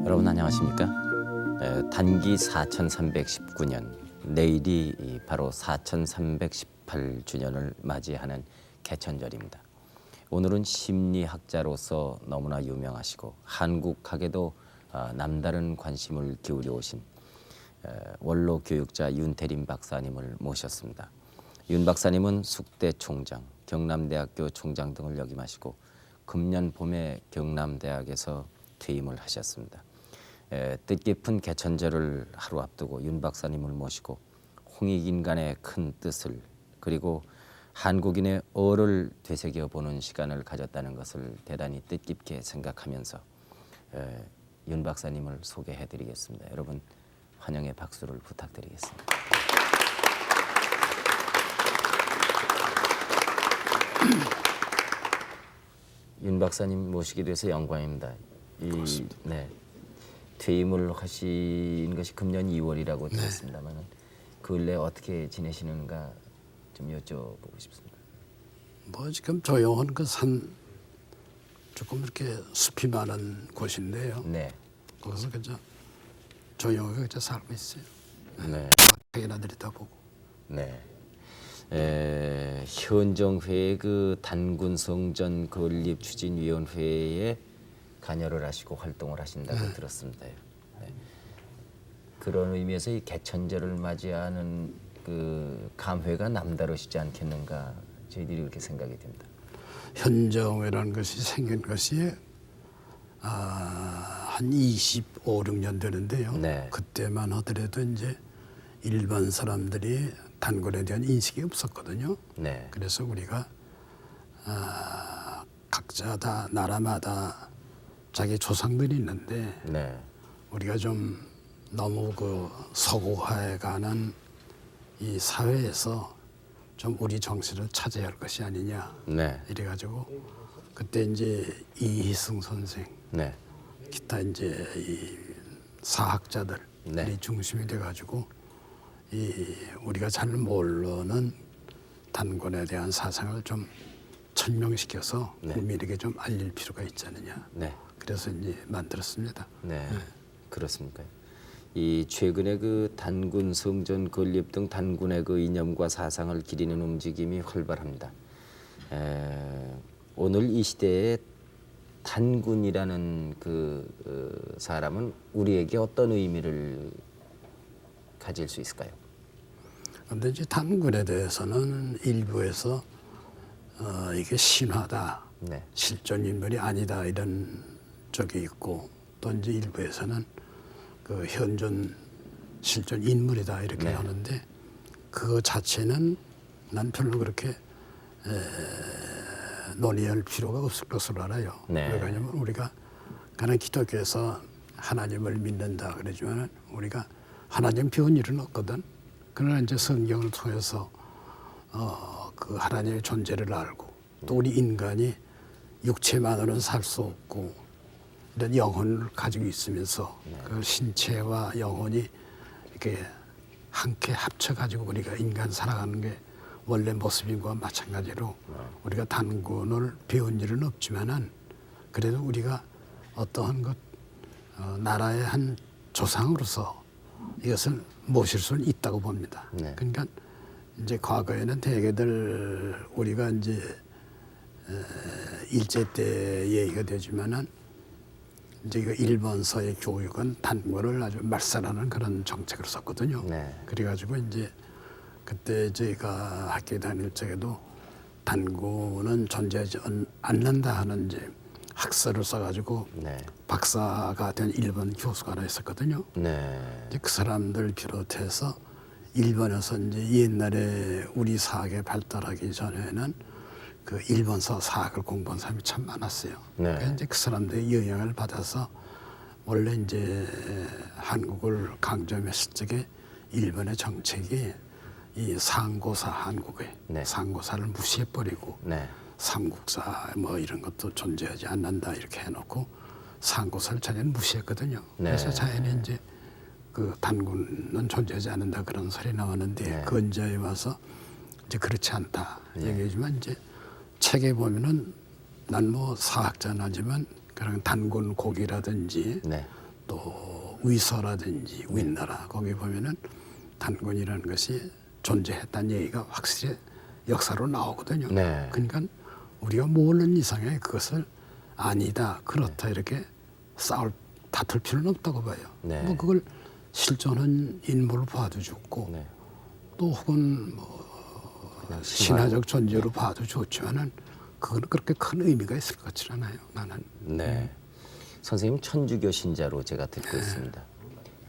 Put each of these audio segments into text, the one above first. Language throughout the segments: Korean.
여러분 안녕하십니까? 단기 4319년, 내일이 바로 4318주년을 맞이하는 개천절입니다. 오늘은 심리학자로서 너무나 유명하시고 한국학에도 남다른 관심을 기울여 오신 원로 교육자 윤태림 박사님을 모셨습니다. 윤 박사님은 숙대 총장, 경남대학교 총장 등을 역임하시고 금년 봄에 경남대학에서 퇴임을 하셨습니다. 뜻깊은 개천절을 하루 앞두고 윤 박사님을 모시고 홍익인간의 큰 뜻을 그리고 한국인의 어를 되새겨보는 시간을 가졌다는 것을 대단히 뜻깊게 생각하면서 윤 박사님을 소개해드리겠습니다. 여러분 환영의 박수를 부탁드리겠습니다. 윤 박사님 모시게 돼서 영광입니다. 고맙습니다. 퇴임을 하신 것이 금년 2월이라고 들었습니다만 그 근래 어떻게 지내시는가 좀 여쭤보고 싶습니다. 뭐 지금 조용한 그 산 조금 이렇게 숲이 많은 곳인데요. 네. 거기서 그저 조용하게 그저 살고 있어요. 네. 학회나 들여다보고. 네. 현정회의 그 단군성전 건립 추진위원회에 관여를 하시고 활동을 하신다고 들었습니다. 네. 그런 의미에서 이 개천절을 맞이하는 그 감회가 남다르시지 않겠는가 저희들이 그렇게 생각이 됩니다. 현정회라는 것이 생긴 것이 한 25, 6년 되는데요. 네. 그때만 하더라도 이제 일반 사람들이 단군에 대한 인식이 없었거든요. 네. 그래서 우리가 각자 다 나라마다 자기 조상들이 있는데 네. 우리가 좀 너무 그 서구화해가는 이 사회에서 좀 우리 정신을 찾아야 할 것이 아니냐. 네. 이래가지고 그때 이제 이희승 선생, 네. 기타 이제 이 사학자들이 네. 중심이 돼가지고 이 우리가 잘 모르는 단군에 대한 사상을 좀 천명시켜서 네. 국민에게 좀 알릴 필요가 있지 않느냐. 네. 그래서 이제 만들었습니다. 네. 그렇습니까? 이 최근에 그 단군 성전 건립 등 단군의 그 이념과 사상을 기리는 움직임이 활발합니다. 오늘 이 시대에 단군이라는 그 사람은 우리에게 어떤 의미를 가질 수 있을까요? 그런데 이제 단군에 대해서는 일부에서 이게 신화다, 네. 실존 인물이 아니다 이런 쪽이 있고 또 이제 일부에서는 그 현존 실존 인물이다 이렇게 네. 하는데 그 자체는 난 별로 그렇게 논의할 필요가 없을 것으로 알아요. 네. 왜냐하면 우리가 가는 기독교에서 하나님을 믿는다 그러지만 우리가 하나님 배운 일은 없거든. 그러나 이제 성경을 통해서 그 하나님의 존재를 알고 또 우리 인간이 육체만으로는 살 수 없고 이런 영혼을 가지고 있으면서 그 신체와 영혼이 이렇게 함께 합쳐가지고 우리가 인간 살아가는 게 원래 모습인 것과 마찬가지로 우리가 단군을 배운 일은 없지만은 그래도 우리가 어떠한 것 나라의 한 조상으로서 이것을 모실 수는 있다고 봅니다. 네. 그러니까 이제 과거에는 대개들 우리가 이제 일제 때 얘기가 되지만은 이제 그 일본서의 교육은 단군을 아주 말살하는 그런 정책을 썼거든요. 네. 그래가지고 이제 그때 저희가 학교 다닐 적에도 단군은 존재하지 않는다 하는 이제 학설을 써가지고 네. 박사가 된 일본 교수가 하나 있었거든요. 네. 이제 그 사람들 비롯해서 일본에서 이제 옛날에 우리 사학에 발달하기 전에는 그 일본서 사학을 공부한 사람이 참 많았어요. 네. 그래서 이제 그 사람들의 영향을 받아서 원래 이제 한국을 강점했을 적에 일본의 정책이 이 상고사 한국의 네. 상고사를 무시해버리고 네. 삼국사 뭐 이런 것도 존재하지 않는다 이렇게 해놓고 상고사를 자기는 무시했거든요. 네. 그래서 자연히 이제 그 단군은 존재하지 않는다 그런 소리 나왔는데 네. 근자에 와서 이제 그렇지 않다 네. 얘기하지만 이제 책에 보면은 난 뭐 사학자는 하지만 그런 단군 고기라든지 네. 또 위서라든지 윗나라 거기 보면은 단군이라는 것이 존재했다는 얘기가 확실히 역사로 나오거든요. 네. 그러니까 우리가 모르는 이상에 그것을 아니다 그렇다 이렇게 다툴 필요는 없다고 봐요. 네. 뭐 그걸 실존한 인물을 봐도 좋고 네. 또 혹은 뭐 그냥 신화적 존재로 봐도 좋지만은 그건 그렇게 큰 의미가 있을 것 같지 않아요. 나는. 네. 선생님 천주교 신자로 제가 듣고 있습니다.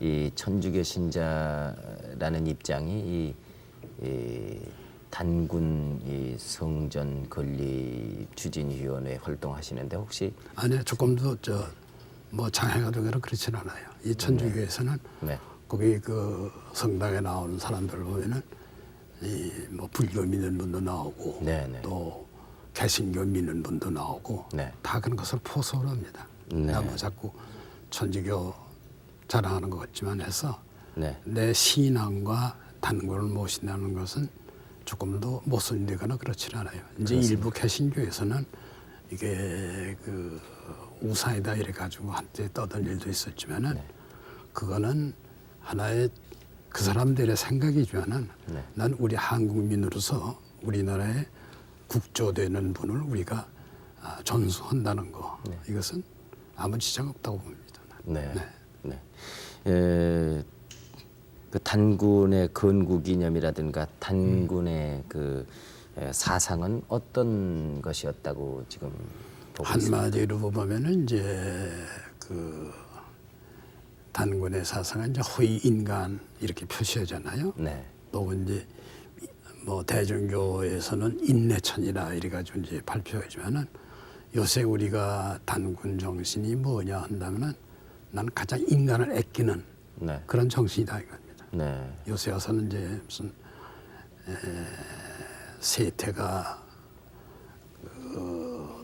이 천주교 신자라는 입장이 이 단군 이 성전 건립 추진위원회 활동하시는데 혹시 아니 조금도 뭐 장애가 되거나 그렇진 않아요. 이 천주교에서는 네. 거기 그 성당에 나오는 사람들 보면은 이 뭐 불교 믿는 분도 나오고 네, 네. 또 개신교 믿는 분도 나오고 네. 다 그런 것을 포섭을 합니다. 네. 나 뭐 자꾸 천주교 자랑하는 것 같지만 해서 네. 내 신앙과 단군을 모신다는 것은 조금도 모순되거나 그렇지 않아요. 이제 일부 개신교에서는 이게 그 우상이다 이래 가지고 한때 떠든 일도 있었지만은 네. 그거는 하나의 그 사람들의 생각이지만은 네. 난 우리 한국민으로서 우리나라의 국조되는 분을 우리가 존중한다는 거 이것은 아무 지장 없다고 봅니다. 네. 네. 네. 그 단군의 건국이념이라든가 단군의 그 사상은 어떤 것이었다고 지금 보고 있습니까? 한마디로 보면은 이제 그 단군의 사상은 이제 허위 인간 이렇게 표시하잖아요. 네. 또 이제 뭐 대종교에서는 인내천이라 이래가지고 이제 발표하지만은 요새 우리가 단군 정신이 뭐냐 한다면은 나는 가장 인간을 아끼는 네. 그런 정신이다 이겁니다. 네. 요새 와서는 이제 무슨 세태가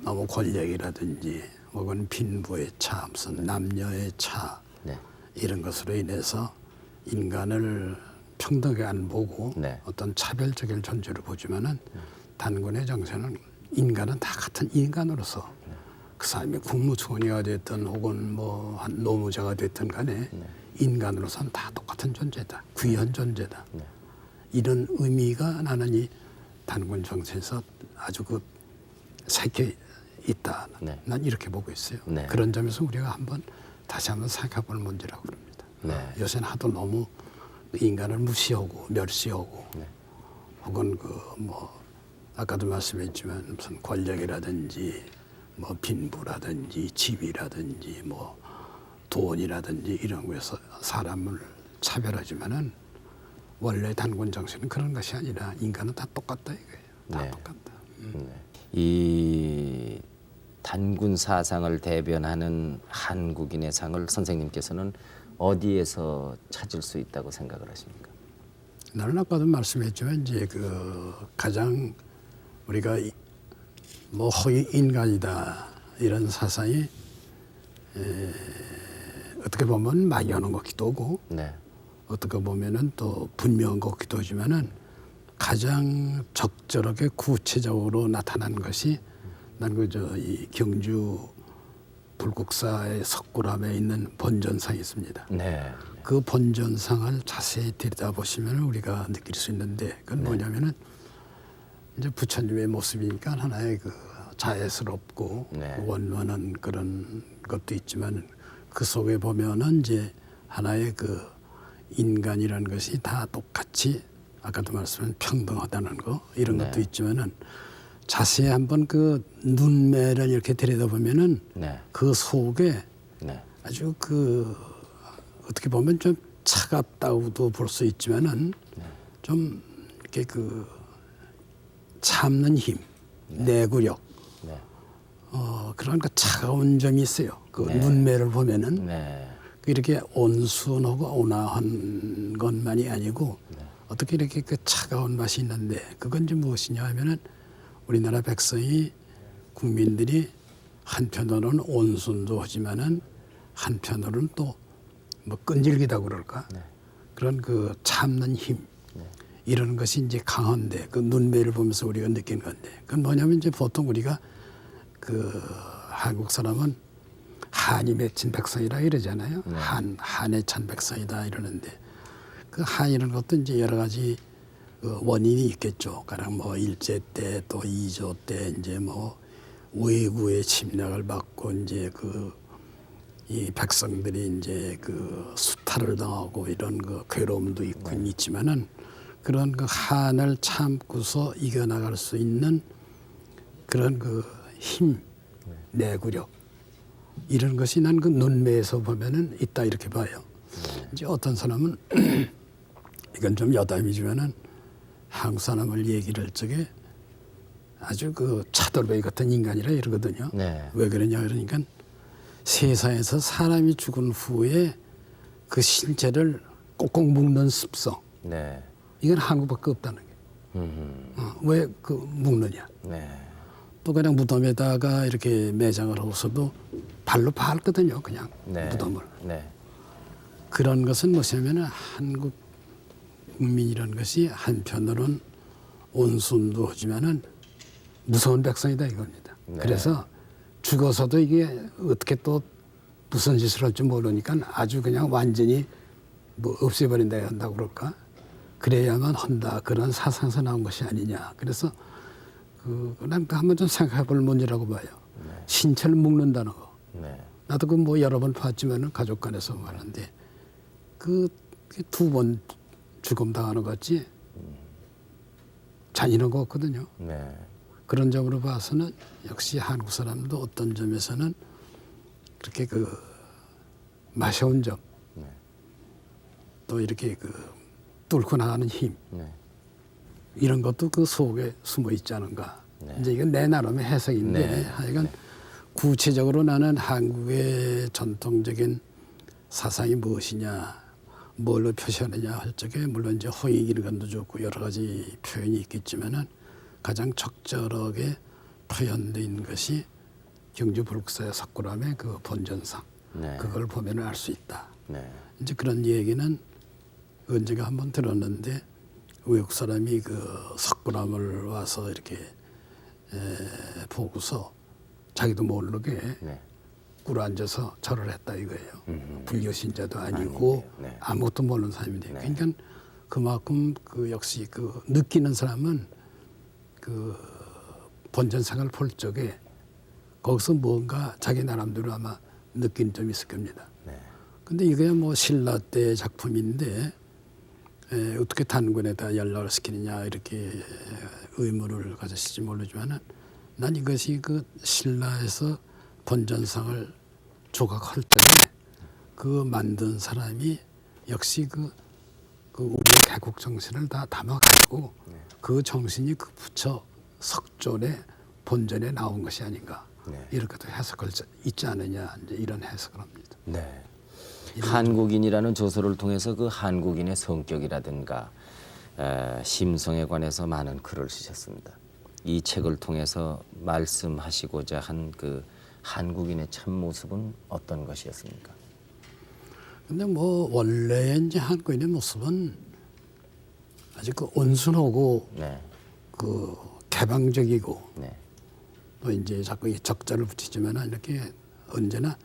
너무 권력이라든지 혹은 빈부의 차, 무슨 남녀의 차 네. 이런 것으로 인해서 인간을 평등하게 안 보고 네. 어떤 차별적인 존재로 보지만은 단군의 정신은 인간은 다 같은 인간으로서 그 사람이 국무총리가 됐든 혹은 뭐 한 노무자가 됐든 간에 인간으로서는 다 똑같은 존재다. 귀한 존재다. 네. 이런 의미가 나는 이 단군 정신에서 아주 그 새겨 있다. 네. 난 이렇게 보고 있어요. 네. 그런 점에서 우리가 다시 한번 생각해 볼 문제라고 그럽니다. 네. 요새는 하도 너무 인간을 무시하고 멸시하고 네. 혹은 그 뭐 아까도 말씀했지만 무슨 권력이라든지 뭐 빈부라든지 집이라든지 뭐 돈이라든지 이런 거에서 사람을 차별하지만은 원래 단군 정신은 그런 것이 아니라 인간은 다 똑같다 이거예요. 다 네. 똑같다. 네. 이 단군 사상을 대변하는 한국인의 상을 선생님께서는 어디에서 찾을 수 있다고 생각을 하십니까? 나는 아까도 말씀했지만 이제 그 가장 우리가 뭐 허위 인간이다 이런 사상이 어떻게 보면 막연한 것 같기도 하고 네. 어떻게 보면은 또 분명한 것 같기도 하지만은 가장 적절하게 구체적으로 나타난 것이 난 그저 이 경주 불국사의 석굴암에 있는 본전상이 있습니다. 네. 그 본전상을 자세히 들여다보시면 우리가 느낄 수 있는데 그건 뭐냐면은 이제 부처님의 모습이니까 하나의 그 자애스럽고 네. 원만한 그런 것도 있지만 그 속에 보면은 이제 하나의 그 인간이라는 것이 다 똑같이 아까도 말씀한 평등하다는 거 이런 네. 것도 있지만은 자세히 한번 그 눈매를 이렇게 들여다보면은 네. 그 속에 네. 아주 그 어떻게 보면 좀 차갑다고도 볼 수 있지만은 좀 이렇게 그 참는 힘, 내구력 네. 그런 그 차가운 점이 있어요. 그 네. 눈매를 보면은 네. 이렇게 온순하고 온화한 것만이 아니고 어떻게 이렇게 그 차가운 맛이 있는데 그건 이제 무엇이냐 하면은 우리나라 백성이 국민들이 한편으로는 온순도 하지만은 한편으로는 또 뭐 끈질기다고 그럴까 그런 그 참는 힘 이런 것이 이제 강한데 그 눈매를 보면서 우리가 느끼는 건데 그건 뭐냐면 이제 보통 우리가 그 한국 사람은 한이 맺힌 백성이라 이러잖아요. 한에 찬 백성이다 이러는데 그 한이라는 것도 이제 여러 가지 그 원인이 있겠죠. 가령 뭐 일제 때 또 이조 때 이제 뭐 외구의 침략을 받고 이제 그 이 백성들이 이제 그 수탈을 당하고 이런 그 괴로움도 있긴 있지만은 그런 그 한을 참고서 이겨나갈 수 있는 그런 그 힘, 내구력 이런 것이 난 그 눈매에서 보면은 있다 이렇게 봐요. 이제 어떤 사람은 이건 좀 여담이지만은 한국 사람을 얘기를 할 적에 아주 그 차돌박이 같은 인간이라 이러거든요. 네. 왜 그러냐 그러니까 세상에서 사람이 죽은 후에 그 신체를 꼭꼭 묶는 습성 네. 이건 한국밖에 없다는 게. 왜 그 묶느냐? 네. 또 그냥 무덤에다가 이렇게 매장을 하고서도 발로 밟거든요, 그냥 네. 무덤을. 네. 그런 것은 무엇이냐면 한국 국민이라는 것이 한편으로는 온순도 하지만은 무서운 백성이다 이겁니다. 네. 그래서 죽어서도 이게 어떻게 또 무슨 짓을 할지 모르니까 아주 그냥 완전히 뭐 없애버린다 한다고 그럴까? 그래야만 한다. 그런 사상에서 나온 것이 아니냐. 그래서 난 한번 좀 생각해 볼 문제라고 봐요. 신체를 묶는다는 거. 네. 나도 그 뭐 여러 번 봤지만은 가족 간에서 말하는데 그 두 번 죽음 당하는 것 같지 잔인한 거 없거든요. 네. 그런 점으로 봐서는 역시 한국 사람도 어떤 점에서는 그렇게 그 마셔온 점, 또 이렇게 그 뚫고 나가는 힘, 네. 이런 것도 그 속에 숨어 있지 않은가. 네. 이제 이건 내 나름의 해석인데 네. 하여간 구체적으로 나는 한국의 전통적인 사상이 무엇이냐, 뭘로 표시하느냐 할 적에 물론 이제 호의기간도 좋고 여러 가지 표현이 있겠지만은 가장 적절하게 표현된 것이 경주불국사의 석굴암의 그 본전상 네. 그걸 보면 알 수 있다. 네. 이제 그런 얘기는 언제가 한번 들었는데 외국 사람이 그 석굴암을 와서 이렇게 보고서 자기도 모르게 네. 꿇어 앉아서 절을 했다 이거예요. 불교 신자도 아니고 네. 아무것도 모르는 사람인데 네. 그러니까 그만큼 그 역시 그 느끼는 사람은 그 본전상을 볼 적에 거기서 뭔가 자기 나름대로 아마 느낀 점이 있을 겁니다. 네. 근데 이거야 뭐 신라 때 작품인데 어떻게 단군에다 연락을 시키느냐 이렇게 의무를 가졌을지 모르지만은 난 이것이 그 신라에서 본전상을 조각할 때 그 만든 사람이 역시 그 우리 개국 정신을 다 담아가지고 그 정신이 그 부처 석존의 본전에 나온 것이 아닌가 네. 이렇게도 해석할 수 있지 않느냐 이제 이런 해석을 합니다. 네. 한국인이라는 조서를 통해서 그 한국인의 성격이라든가 심성에 관해서 많은 글을 쓰셨습니다. 이 책을 통해서 말씀하시고자 한 그 한국인의 참 모습은 어떤 것이었습니까? 근데 뭐 원래 이제 한국인의 모습은 아주 그 온순하고 네. 그 개방적이고 네. 또 이제 자꾸 이 적자를 붙이지만 이렇게 언제나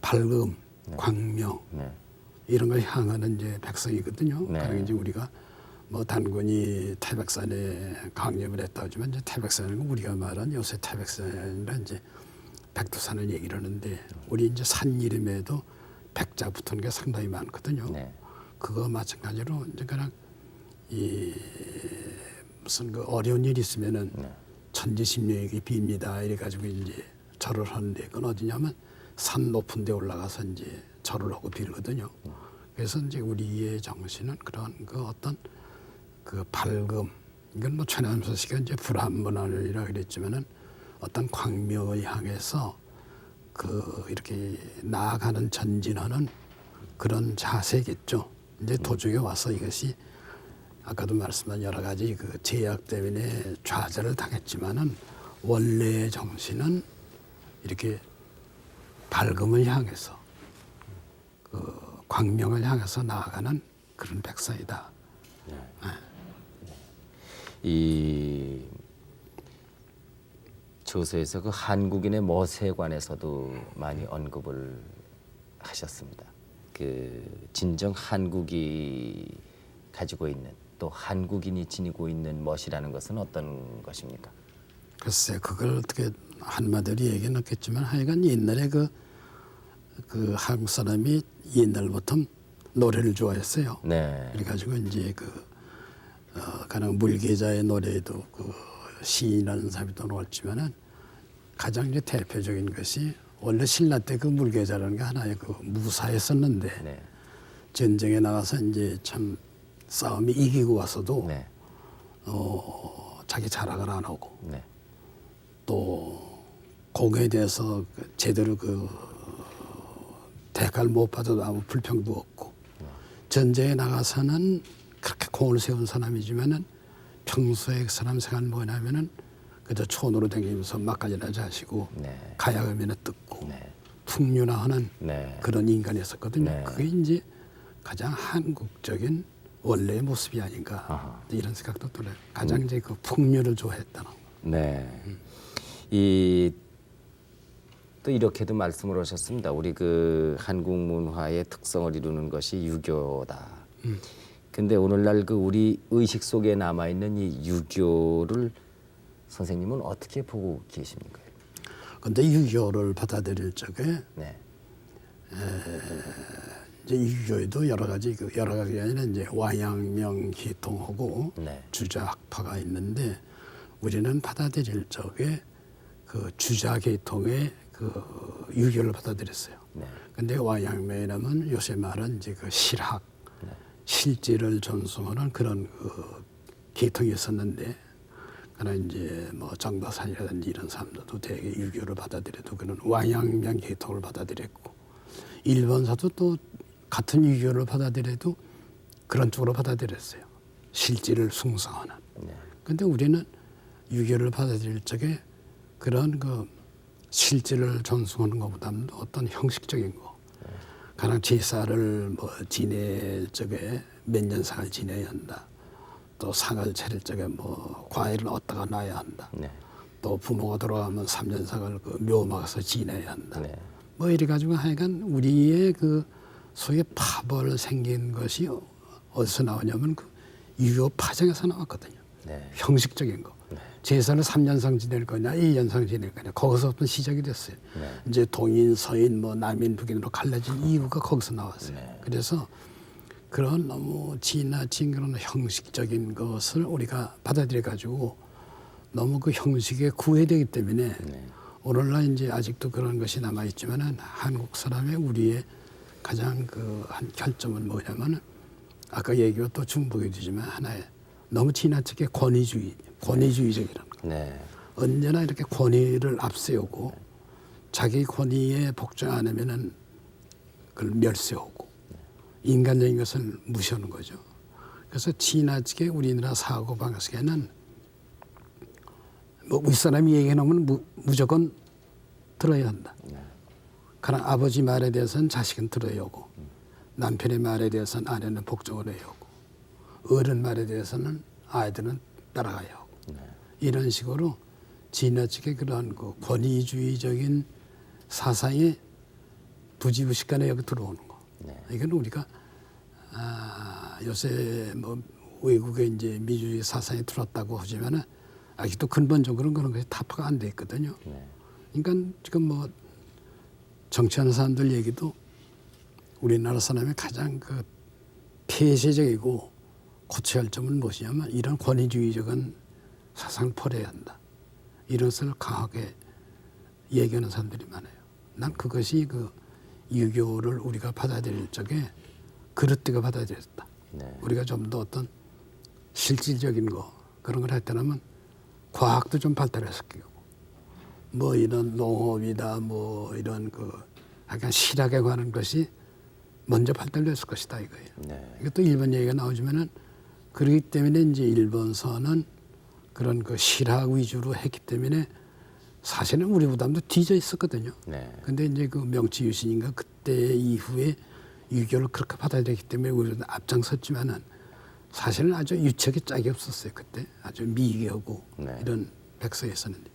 밝음, 광명 네. 이런 걸 향하는 이제 백성이거든요. 네. 가령 이제 우리가 뭐 단군이 태백산에 강림을 했다 하지만 이제 태백산은 우리가 말한 요새 태백산이라 이제 백두산을 얘기를 하는데 우리 이제 산 이름에도 백자 붙은 게 상당히 많거든요. 네. 그거 마찬가지로 이제 그냥 이 무슨 그 어려운 일 있으면은 천지심령에게 빕니다 이래가지고 이제 절을 하는데 그건 어디냐면 산 높은 데 올라가서 이제 절을 하고 빌거든요. 그래서 이제 우리의 정신은 그런 그 어떤 그 밝음 이건 뭐 최남서씨가 이제 불한문안이라 그랬지만은 어떤 광명을 향해서 그 이렇게 나아가는 전진하는 그런 자세겠죠. 이제 도중에 와서 이것이 아까도 말씀한 여러 가지 그 제약 때문에 좌절을 당했지만은 원래의 정신은 이렇게 밝음을 향해서 그 광명을 향해서 나아가는 그런 백성이다. 이 조서에서 그 한국인의 멋에 관해서도 많이 언급을 하셨습니다. 그 진정 한국이 가지고 있는 또 한국인이 지니고 있는 멋이라는 것은 어떤 것입니까? 글쎄 그걸 어떻게 한마디로 얘기는 없겠지만 하여간 옛날에 그 한국 사람이 옛날부터 노래를 좋아했어요. 네. 그래가지고 이제 가령 물계자의 노래도 그 시인하는 사람이 또 나왔지만은 가장 이제 대표적인 것이 원래 신라 때 그 물계자라는 게 하나의 그 무사였었는데 네. 전쟁에 나가서 이제 참 싸움이 이기고 와서도 네. 자기 자랑을 안 하고 네. 또 공에 대해서 제대로 대가를 못 받아도 아무 불평도 없고 전쟁에 나가서는 그렇게 공을 세운 사람이지만은 평소에 그 사람 생활 뭐냐면은 그저 촌으로 다니면서 막가지나 자시고 네. 가야금이나 뜯고 네. 풍류나 하는 네. 그런 인간이었었거든요. 네. 그게 이제 가장 한국적인 원래의 모습이 아닌가 아하. 이런 생각도 들어요. 가장 이제 그 풍류를 좋아했다는 거. 네. 이 또 이렇게도 말씀을 하셨습니다. 우리 그 한국 문화의 특성을 이루는 것이 유교다. 근데 오늘날 그 우리 의식 속에 남아 있는 이 유교를 선생님은 어떻게 보고 계십니까? 근데 유교를 받아들일 적에 네. 이제 유교에도 여러 가지 아니라 이제 와양명 계통하고 네. 주자학파가 있는데 우리는 받아들일 적에 그 주자 계통의 그 유교를 받아들였어요. 네. 근데 와양명이라면 요새 말은 이제 그 실학, 실제를 전송하는 그런 그 계통이 있었는데 그러나 이제 뭐 정다산이라든지 이런 사람들도 대개 유교를 받아들여도 그런 와양명 계통을 받아들였고 일본사도 또 같은 유교를 받아들여도 그런 쪽으로 받아들였어요. 실제를 숭상하는. 근데 우리는 유교를 받아들일 적에 그런 그 실제를 전송하는 것보다는 어떤 형식적인 거. 가령 제사를 뭐 지낼 적에 몇 년 상을 지내야 한다. 또 상을 차릴 적에 뭐 과일을 얻다가 놔야 한다. 네. 또 부모가 돌아가면 3년 상을 그 묘막에서 지내야 한다. 네. 뭐 이래 가지고 하여간 우리의 그 소위 파벌 생긴 것이 어디서 나오냐면 그 유교 파장에서 나왔거든요. 네. 형식적인 거. 제사를 3년상 지낼 거냐, 1년상 지낼 거냐, 거기서부터 시작이 됐어요. 네. 이제 동인, 서인, 뭐 남인, 북인으로 갈라진 이유가 거기서 나왔어요. 네. 그래서 그런 너무 지나친 그런 형식적인 것을 우리가 받아들여 가지고 너무 그 형식에 구애되기 때문에 오늘날 이제 아직도 그런 것이 남아 있지만은 한국 사람의 우리의 가장 그 한 결점은 뭐냐면은 아까 얘기가 또 중복이 되지만 하나의 너무 지나치게 권위주의적이라는 거. 네. 언제나 이렇게 권위를 앞세우고 자기 권위에 복종 안 하면은 그걸 멸시하고 인간적인 것을 무시하는 거죠. 그래서 지나치게 우리나라 사고 방식에는 뭐 윗사람이 얘기해놓으면 무조건 들어야 한다. 그러나 아버지 말에 대해서는 자식은 들어야 하고 남편의 말에 대해서는 아내는 복종을 해야 하고 어른 말에 대해서는 아이들은 따라가야 하고 이런 식으로 지나치게 그런 그 권위주의적인 사상이 부지부식간에 여기 들어오는 거. 이건 우리가 요새 뭐 외국에 이제 민주주의 사상이 들어왔다고 하지만은 아직도 근본적으로는 그런 것이 타파가 안 돼 있거든요. 네. 그러니까 지금 뭐 정치하는 사람들 얘기도 우리나라 사람이 가장 그 폐쇄적이고 고쳐야 할 점은 무엇이냐면 이런 권위주의적인 사상을 버려야 한다. 이런 것을 강하게 얘기하는 사람들이 많아요. 난 그것이 그 유교를 우리가 받아들일 적에 그릇되게 받아들였다. 네. 우리가 좀 더 어떤 실질적인 거 그런 걸 했다면 과학도 좀 발달했을 거고 뭐 이런 농업이다 뭐 이런 그 약간 실학에 관한 것이 먼저 발달됐을 것이다 이거예요. 네. 이것도 일본 얘기가 나오지만은 그렇기 때문에 이제 일본서는 그런 그 실학 위주로 했기 때문에 사실은 우리보다도 뒤져 있었거든요. 네. 근데 이제 그 명치 유신인가 그때 이후에 유교를 그렇게 받아들였기 때문에 우리보다 앞장섰지만은 사실은 아주 유책이 짝이 없었어요. 그때 아주 미개하고 네. 이런 백성이었었는데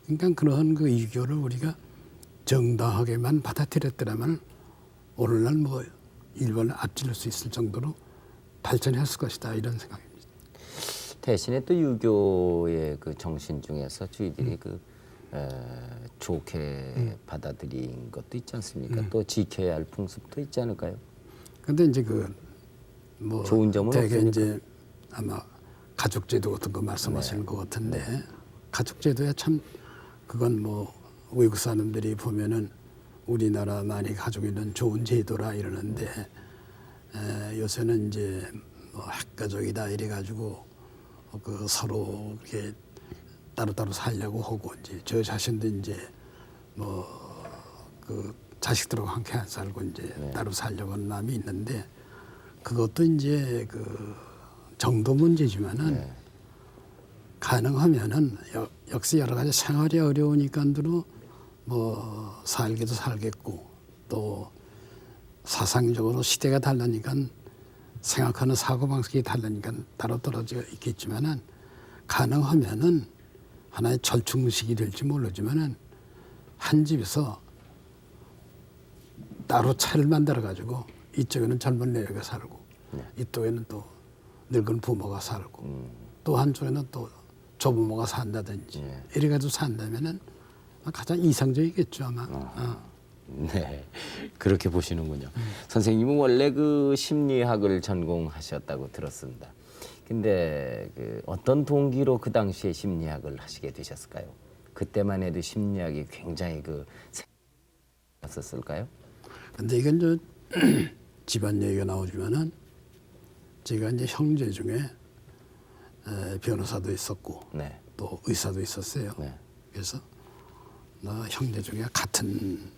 그러니까 그런 그 유교를 우리가 정당하게만 받아들였더라면 오늘날 뭐 일본을 앞질릴 수 있을 정도로 발전했을 것이다 이런 생각입니다. 대신에 또 유교의 그 정신 중에서 저희들이 그 좋게 받아들인 것도 있지 않습니까? 또 지켜야 할 풍습도 있지 않을까요? 근데 이제 그 뭐 좋은 점은 되게 없습니까? 이제 아마 가족제도 같은 거 말씀하시는 것 같은데 가족제도에 참 그건 뭐 외국 사람들이 보면은 우리나라 많이 가지고 있는 좋은 제도라 이러는데 요새는 이제 뭐 핵가족이다 이래 가지고 그 서로 이렇게 따로따로 살려고 하고 이제 저 자신도 이제 뭐 그 자식들하고 함께 안 살고 이제 따로 살려고 하는 마음이 있는데 그것도 이제 그 정도 문제지만은 가능하면은 역시 여러 가지 생활이 어려우니까도 뭐 살기도 살겠고 또 사상적으로 시대가 다르니까 생각하는 사고방식이 다르니까 따로 떨어져 있겠지만은 가능하면은 하나의 절충식이 될지 모르지만은 한 집에서 따로 차를 만들어 가지고 이쪽에는 젊은 내외가 살고 이쪽에는 또 늙은 부모가 살고 또 한쪽에는 또 조부모가 산다든지 이래 가지고 산다면은 가장 이상적이겠죠 아마. 네, 그렇게 보시는군요. 선생님은 원래 그 심리학을 전공하셨다고 들었습니다. 근데 그 어떤 동기로 그 당시에 심리학을 하시게 되셨을까요? 그때만 해도 심리학이 굉장히 그 었을까요? 근데 이건 저 집안 얘기가 나오지만은 제가 이제 형제 중에 변호사도 있었고 네. 또 의사도 있었어요. 네. 그래서 나 형제 중에 같은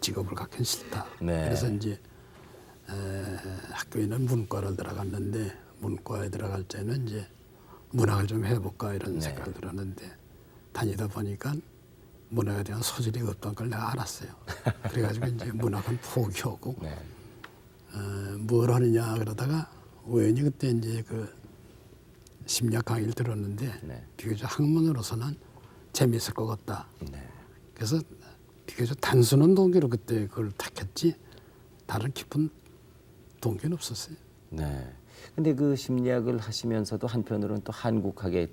직업을 갖긴 싫다. 네. 그래서 이제 학교에는 문과를 들어갔는데 문과에 들어갈 때는 이제 문학을 좀 해볼까 이런 생각을 들었는데 다니다 보니까 문학에 대한 소질이 없던 걸 내가 알았어요. 그래가지고 이제 문학은 포기하고 뭘 하느냐 그러다가 우연히 그때 이제 그 심리학 강의를 들었는데 비교적 학문으로서는 재미있을 것 같다. 그래서 비교적 단순한 동기로 그때 그걸 택했지 다른 깊은 동기는 없었어요. 네. 근데 그 심리학을 하시면서도 한편으로는 또 한국학에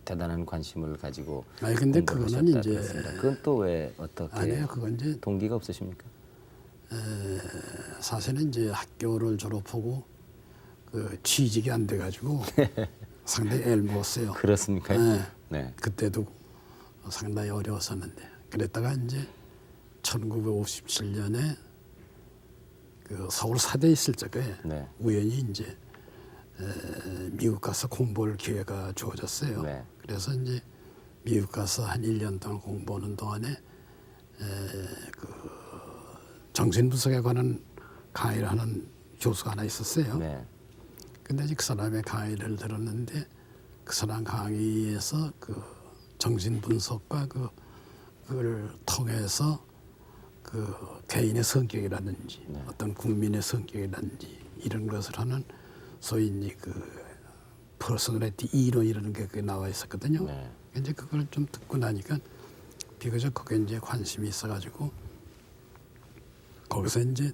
대단한 관심을 가지고 아니 근데 공부를 그거는 하셨다 이제 그랬습니다. 그건 또 왜 어떻게 아니에요. 그건 이제 동기가 없으십니까? 사실은 이제 학교를 졸업하고 그 취직이 안 돼가지고 상당히 애를 먹었어요. 그렇습니까? 네. 네. 그때도 상당히 어려웠었는데 그랬다가 이제 1957년에 그 서울 사대에 있을 적에 네. 우연히 이제 미국 가서 공부할 기회가 주어졌어요. 네. 그래서 이제 미국 가서 한 1년 동안 공부하는 동안에 그 정신분석에 관한 강의를 하는 교수가 하나 있었어요. 네. 근데 이제 그 사람의 강의를 들었는데 그 사람 강의에서 그 정신분석과 그걸 통해서 그 개인의 성격이라든지 어떤 국민의 성격이라든지 이런 것을 하는 소위 이제 그 퍼스널리티 이론이라는 게 그게 나와 있었거든요. 네. 이제 그걸 좀 듣고 나니까 비교적 거기에 이제 관심이 있어가지고 거기서 이제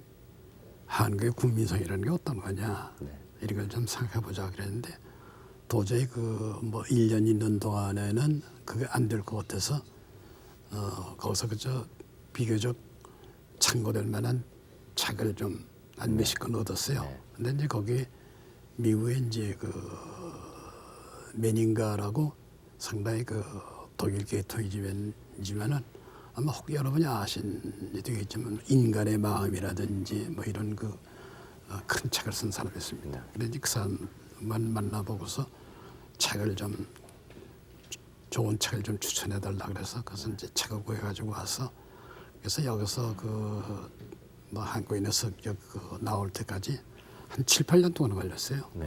한국의 국민성이라는 게 어떤 거냐 이런 걸 좀 생각해보자 그랬는데 도저히 그 뭐 1년 있는 동안에는 그게 안 될 것 같아서 거기서 그저 비교적 참고될 만한 책을 좀 한 몇십 권 얻었어요. 네. 근데 이제 거기 미국에 이제 그 메닝가라고 상당히 그 독일 계통이지만은 아마 혹 여러분이 아신지 되겠지만 인간의 마음이라든지 뭐 이런 그 큰 책을 쓴 사람이었습니다. 그래서 그 사람만 만나보고서 책을 좀 좋은 책을 좀 추천해 달라 그래서 그래서 이제 책을 구해가지고 와서 그래서 여기서 그 뭐 한국인의 성격 그 나올 때까지 한 7, 8년 동안 걸렸어요. 네.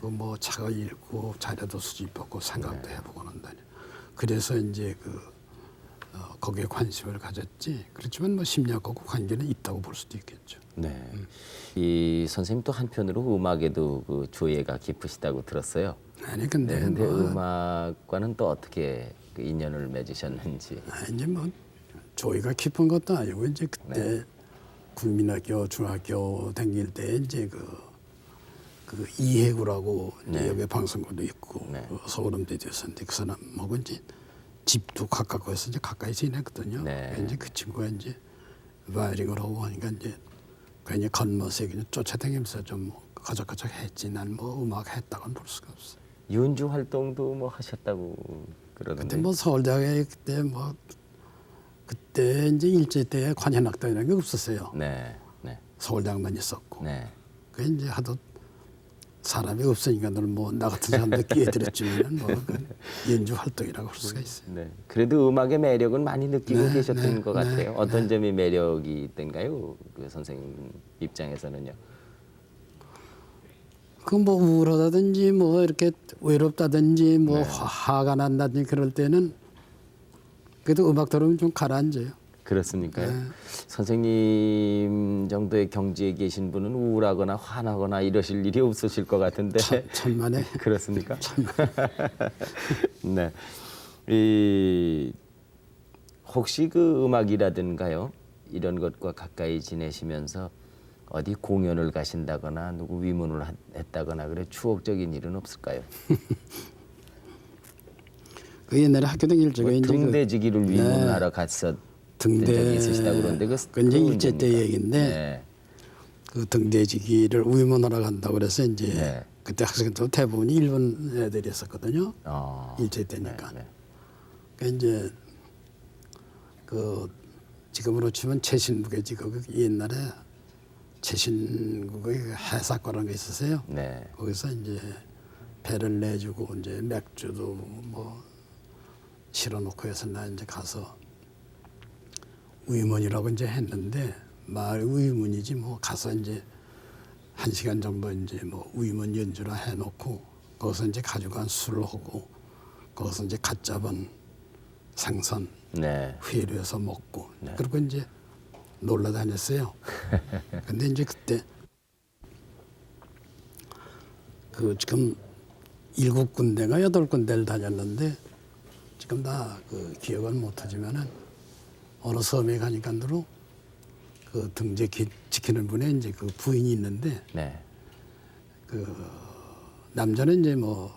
그 뭐 책을 읽고 자료도 수집하고 생각도 해보고 한다니. 그래서 이제 그 거기에 관심을 가졌지. 그렇지만 뭐 심리학하고 관계는 있다고 볼 수도 있겠죠. 네. 이 선생님 또 한편으로 음악에도 그 조예가 깊으시다고 들었어요. 아니 근데, 네, 근데 뭐 음악과는 또 어떻게 그 인연을 맺으셨는지. 이제 뭐 조예가 깊은 것도 아니고 이제 그때 국민학교 중학교 다닐 때 이제 그 이해구라고 이제 여기 방송국도 있고 네. 그 서울음대도 있었는데 그 사람하고 이제 집도 가깝고 해서 이제 가까이 지냈거든요. 네. 이제 그 친구가 이제 바이링을 하고 하니까 이제 괜히 겉멋에 그냥 쫓아다니면서 좀 거적거적 했지. 난 뭐 음악 했다고는 볼 수가 없어. 윤주 활동도 뭐 하셨다고 그러던데. 근데 뭐 서울대학에 그때 이제 일제 때 관현악단이라는 게 없었어요. 네. 네. 서울대학만 있었고. 네. 그 이제 하도 사람이 없으니까 늘 뭐 나 같은 사람들 끼어들었지만은 뭐그 연주 활동이라고 할 수가 있어요. 네. 그래도 음악의 매력은 많이 느끼고 네, 계셨던 네, 것 네, 같아요. 어떤 점이 매력이 있던가요? 그 선생님 입장에서는요. 그 뭐 우울하다든지 뭐 이렇게 외롭다든지 뭐 네. 화가 난다든지 그럴 때는 그래도 음악 들으면 좀 가라앉아요. 그렇습니까요? 네. 선생님 정도의 경지에 계신 분은 우울하거나 화나거나 이러실 일이 없으실 것 같은데. 천만에. 그렇습니까? 네. 이 혹시 그 음악이라든가요 이런 것과 가까이 지내시면서 어디 공연을 가신다거나 누구 위문을 했다거나 그래 추억적인 일은 없을까요? 그 옛날에 학교 다닐 적에 뭐 이제 등대지기를 위문하러 갔었던 적이 있으시다고 그러는데 그 이제 일제 때 언제입니까? 얘기인데 네. 그 등대지기를 위문하러 간다고 그래서 이제 네. 그때 학생들 대부분이 일본 애들이었었거든요. 일제 때니까. 네, 네. 그 이제 그 지금으로 치면 최신국이지 그 옛날에 최신국의 해사과라는 게 있었어요. 네. 거기서 이제 배를 내주고 이제 맥주도 뭐 실어놓고 해서 나 이제 가서 위문이라고 이제 했는데 말 위문이지 뭐 가서 이제 1시간 정도 이제 뭐 위문 연주라 해놓고 거기서 이제 가져간 술을 하고 거기서 이제 갓 잡은 생선 네. 회류해서 먹고 그리고 이제 놀러 다녔어요. 근데 이제 그때 그 지금 7군데가 8군데를 다녔는데 지금 다 그 기억은 못하지만은 어느 섬에 가니까 그 등재 지키는 분에 이제 그 부인이 있는데 네. 그 남자는 이제 뭐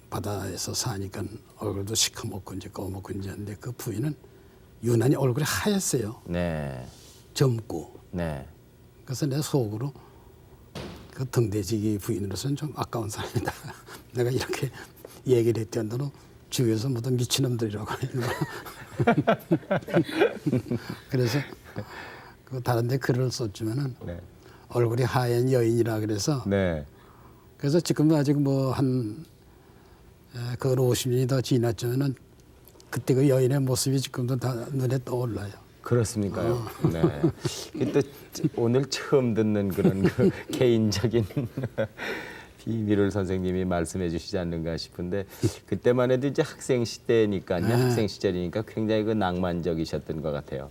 바다에서 사니까 얼굴도 시커멓고 이제 검고 이제 한데 그 부인은 유난히 얼굴이 하얗어요. 네. 젊고. 네. 그래서 내 속으로 그 등대지기 부인으로서는 좀 아까운 사람이다. 내가 이렇게 얘기를 했던 대로 주위에서 모두 미친놈들이라고 하는 거야. 그래서 그 다른데 글을 썼지만은 네. 얼굴이 하얀 여인이라 그래서 네. 그래서 지금 아직 뭐 한 그 50년이 더 지났지만은 그때 그 여인의 모습이 지금도 다 눈에 떠올라요. 그렇습니까요? 네. 또 오늘 처음 듣는 그런 그 개인적인 비밀을 선생님이 말씀해 주시지 않는가 싶은데 그때만 해도 이제 학생 시대니까요. 학생 시절이니까 굉장히 그 낭만적이셨던 것 같아요.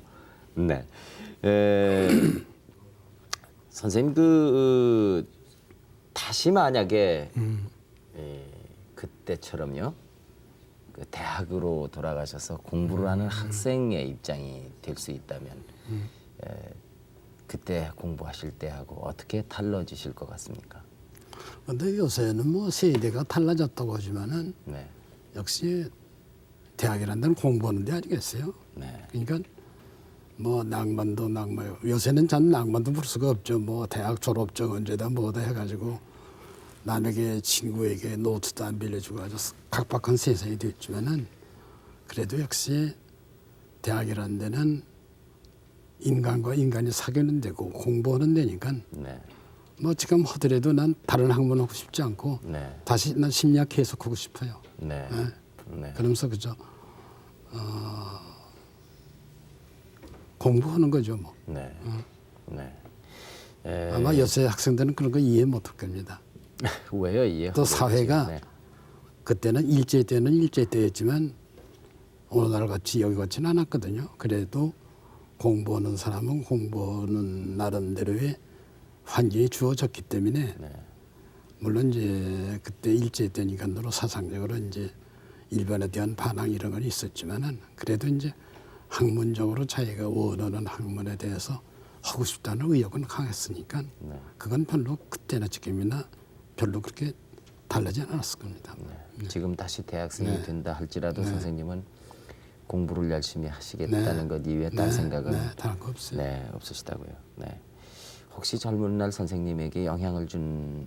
네. 선생님 다시 만약에 그때처럼요. 그 대학으로 돌아가셔서 공부를 하는 학생의 입장이 될 수 있다면 그때 공부하실 때하고 어떻게 달라지실 것 같습니까? 근데 요새는 뭐 세대가 달라졌다고 하지만은 네. 역시 대학이라는 데는 공부하는 데 아니겠어요? 네. 그러니까 뭐 낭만도 낭만이요. 요새는 참 낭만도 부를 수가 없죠. 뭐 대학 졸업증 언제다 뭐다 해가지고 남에게 친구에게 노트도 안 빌려주고 아주 각박한 세상이 됐지만은 그래도 역시 대학이라는 데는 인간과 인간이 사귀는 데고 공부하는 데니까 네. 뭐 지금 하더라도 난 다른 학문 하고 싶지 않고 네. 다시 난 심리학 계속하고 싶어요. 네. 네. 네. 그러면서 그저 공부하는 거죠 뭐. 네. 네. 아마 요새 학생들은 그런 거 이해 못할 겁니다. 왜요, 이해? 또 사회가 네. 그때는 일제 때는 일제 때였지만 오늘날 같이 여기 같지는 않았거든요. 그래도 공부하는 사람은 공부하는 나름대로의 환경이 주어졌기 때문에 네. 물론 이제 그때 일제 때니까로 사상적으로 이제 일본에 대한 반항 이런 건 있었지만은 그래도 이제 학문적으로 자기가 원하는 학문에 대해서 하고 싶다는 의욕은 강했으니까 네. 그건 별로 그때나 지금이나 별로 그렇게 달라지 않았을 겁니다. 지금 다시 대학생이 네. 된다 할지라도 선생님은 공부를 열심히 하시겠다는 네. 것 이외에 딴 생각은 네, 다른 거 없어요. 네, 없으시다고요. 네. 혹시 젊은 날 선생님에게 영향을 준